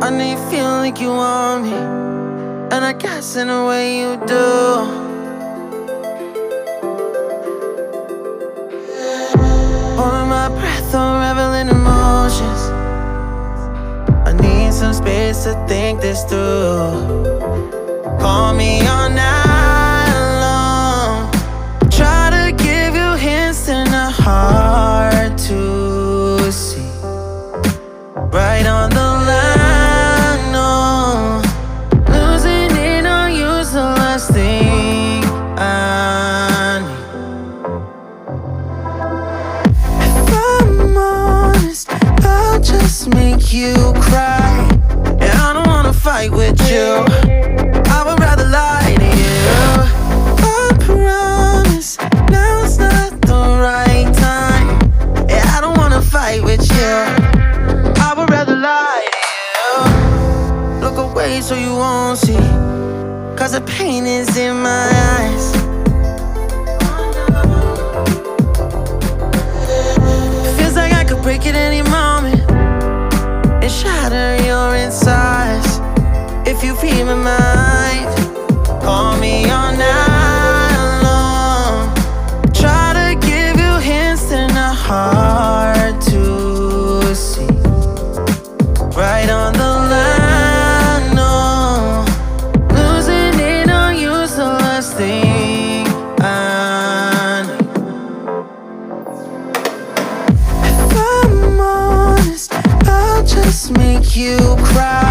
I know you feel like you want me, and I guess in a way you do. Holding my breath, unraveling emotions. I need some space to think this through. Call me all night long. Try to give you hints and a hard to see. Right on the line, no. Losing it on you's the last thing I need. If I'm honest, I'll just make you cry. And I don't wanna fight with you, I would rather lie to you. I promise, now's not the right time. Yeah, I don't wanna fight with you, I would rather lie to you. Look away so you won't see, cause the pain is in my eyes. Feels like I could break it any moment and shatter your insides. If you read my mind, call me all night long. Try to give you hints and a hard to see. Right on the line, no. Losing it on you's the last thing I need. If I'm honest, I'll just make you cry.